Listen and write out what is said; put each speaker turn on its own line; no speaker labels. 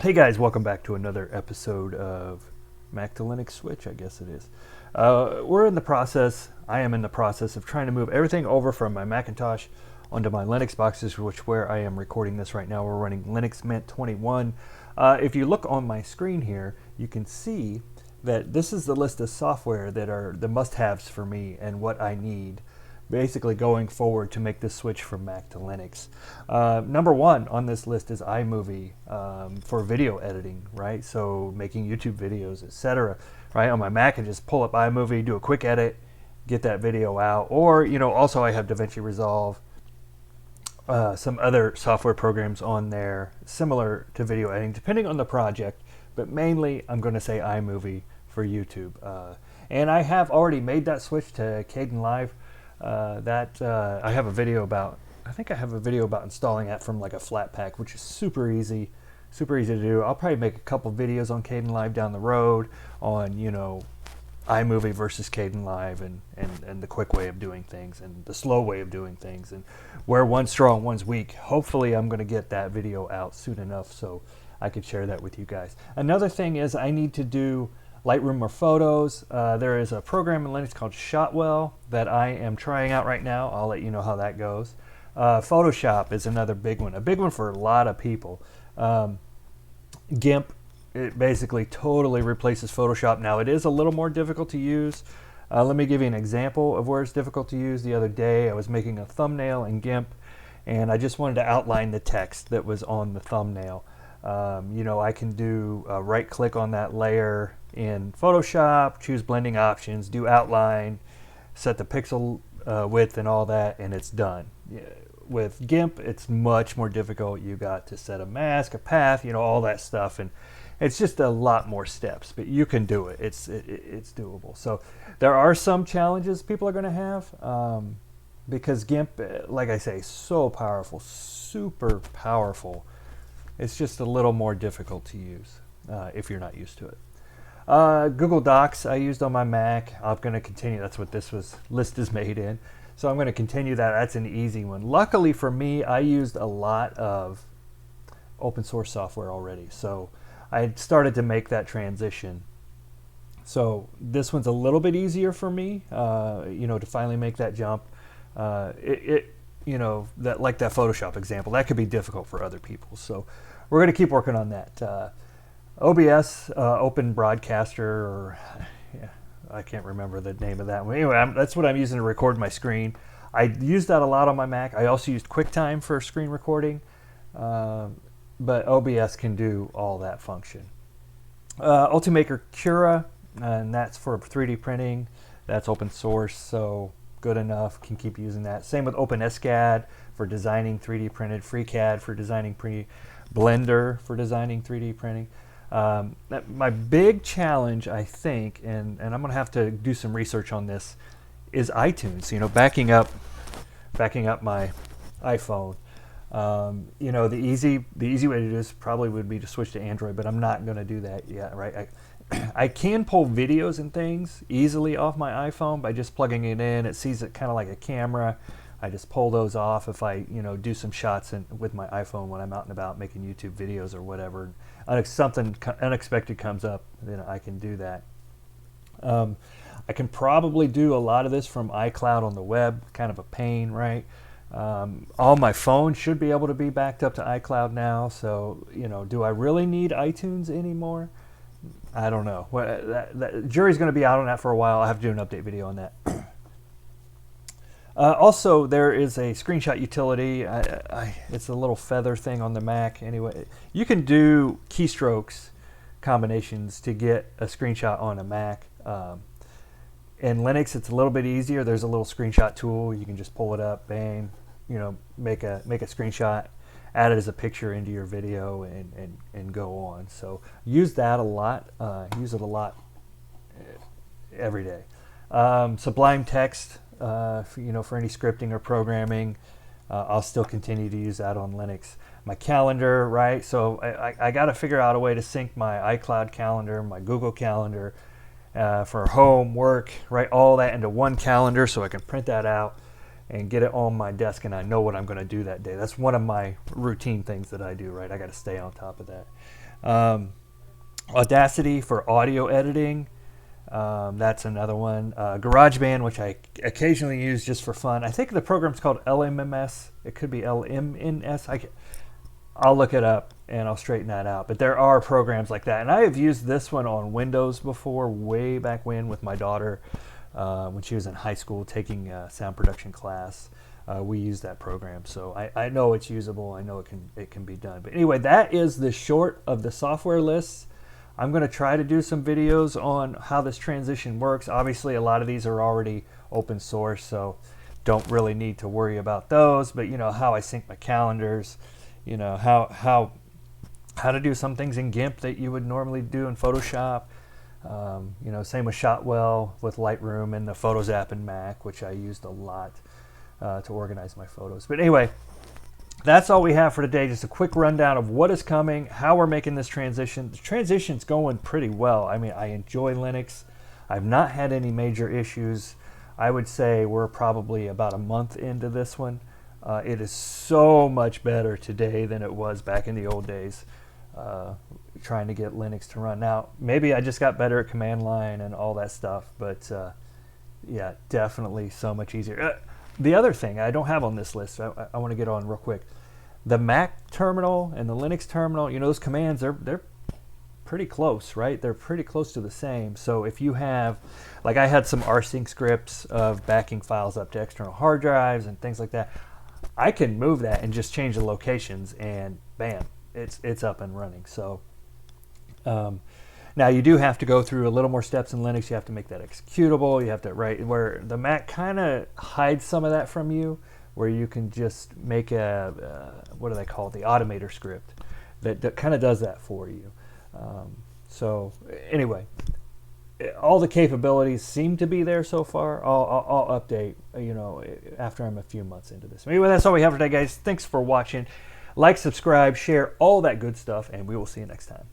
Hey guys, welcome back to another episode of Mac to Linux Switch, I guess it is. I am in the process of trying to move everything over from my Macintosh onto my Linux boxes, which where I am recording this right now. We're running Linux Mint 21. If you look on my screen here, you can see that this is the list of software that are the must-haves for me and what I need basically going forward to make this switch from Mac to Linux. Number one on this list is iMovie for video editing, right? So making YouTube videos, etc. Right, on my Mac, I just pull up iMovie, do a quick edit, get that video out. Or, also I have DaVinci Resolve, some other software programs on there similar to video editing, depending on the project. But mainly, I'm going to say iMovie for YouTube. And I have already made that switch to Kdenlive. I have a video about, I think I have a video about installing that from like a flat pack, which is super easy to do. I'll probably make a couple videos on Kdenlive down the road on, iMovie versus Kdenlive and the quick way of doing things and the slow way of doing things and where one's strong, one's weak. Hopefully I'm going to get that video out soon enough so I could share that with you guys. Another thing is I need to do Lightroom or photos. There is a program in Linux called Shotwell that I am trying out right now. I'll let you know how that goes. Photoshop is another big one, for a lot of people. GIMP, it basically totally replaces Photoshop. Now it is a little more difficult to use. Let me give you an example of where it's difficult to use. The other day I was making a thumbnail in GIMP and I just wanted to outline the text that was on the thumbnail. I can do a right click on that layer in Photoshop, choose blending options, do outline, set the pixel width and all that, and it's done. With GIMP, it's much more difficult. You got to set a mask, a path, all that stuff, and it's just a lot more steps, but you can do it. It's doable. So there are some challenges people are going to have because GIMP, like I say, so powerful, super powerful. It's just a little more difficult to use if you're not used to it. Google Docs I used on my Mac. I'm going to continue. That's what this list is made in. So I'm going to continue that. That's an easy one. Luckily for me, I used a lot of open source software already. So I had started to make that transition. So this one's a little bit easier for me, to finally make that jump. That like that Photoshop example, that could be difficult for other people. So we're going to keep working on that. OBS, Open Broadcaster, or I can't remember the name of that one. Anyway, that's what I'm using to record my screen. I use that a lot on my Mac. I also used QuickTime for screen recording, but OBS can do all that function. Ultimaker Cura, and that's for 3D printing. That's open source, so good enough. Can keep using that. Same with OpenSCAD for designing 3D printed, FreeCAD for designing Blender for designing 3D printing. My big challenge, I think, and I'm going to have to do some research on this, is iTunes. Backing up my iPhone. The easy way to do this probably would be to switch to Android, but I'm not going to do that yet. Right? I can pull videos and things easily off my iPhone by just plugging it in. It sees it kind of like a camera. I just pull those off if I, do some shots with my iPhone when I'm out and about making YouTube videos or whatever. If something unexpected comes up, then I can do that. I can probably do a lot of this from iCloud on the web, kind of a pain, right? All my phones should be able to be backed up to iCloud now. So, do I really need iTunes anymore? I don't know. The jury's going to be out on that for a while. I'll have to do an update video on that. Also, there is a screenshot utility. It's a little feather thing on the Mac. Anyway, you can do keystrokes combinations to get a screenshot on a Mac. In Linux, it's a little bit easier. There's a little screenshot tool. You can just pull it up, bang, make a screenshot, add it as a picture into your video, and go on. So use that a lot. Use it a lot every day. Sublime Text. For any scripting or programming, I'll still continue to use that on Linux. My calendar, right? So I got to figure out a way to sync my iCloud calendar, my Google Calendar, for home, work, right? All that into one calendar so I can print that out and get it on my desk, and I know what I'm going to do that day. That's one of my routine things that I do, right? I got to stay on top of that. Audacity for audio editing. That's another one. GarageBand, which I occasionally use just for fun. I think the program's called LMMS. It could be LMNS. I'll look it up and I'll straighten that out. But there are programs like that. And I have used this one on Windows before, way back when, with my daughter when she was in high school taking a sound production class. We use that program. So I know it's usable. I know it can be done. But anyway, that is the short of the software lists. I'm going to try to do some videos on how this transition works. Obviously, a lot of these are already open source, so don't really need to worry about those. But you know how I sync my calendars, you know how to do some things in GIMP that you would normally do in Photoshop. You know, same with Shotwell, with Lightroom, and the Photos app in Mac, which I used a lot to organize my photos. But anyway, that's all we have for today. Just a quick rundown of what is coming, how we're making this transition. The transition's going pretty well. I mean, I enjoy Linux. I've not had any major issues. I would say we're probably about a month into this one. It is so much better today than it was back in the old days, trying to get Linux to run. Now, maybe I just got better at command line and all that stuff, but yeah, definitely so much easier. The other thing I don't have on this list, I want to get on real quick. The Mac terminal and the Linux terminal, you know, those commands, they're pretty close, right? They're pretty close to the same. So if you have, like I had some rsync scripts of backing files up to external hard drives and things like that, I can move that and just change the locations and bam, it's up and running. So now you do have to go through a little more steps in Linux. You have to make that executable. You have to write, where the Mac kind of hides some of that from you, where you can just make a, what do they call it, the automator script that kind of does that for you. So anyway, all the capabilities seem to be there so far. I'll update, you know, after I'm a few months into this. Anyway, that's all we have today, guys. Thanks for watching. Like, subscribe, share, all that good stuff, and we will see you next time.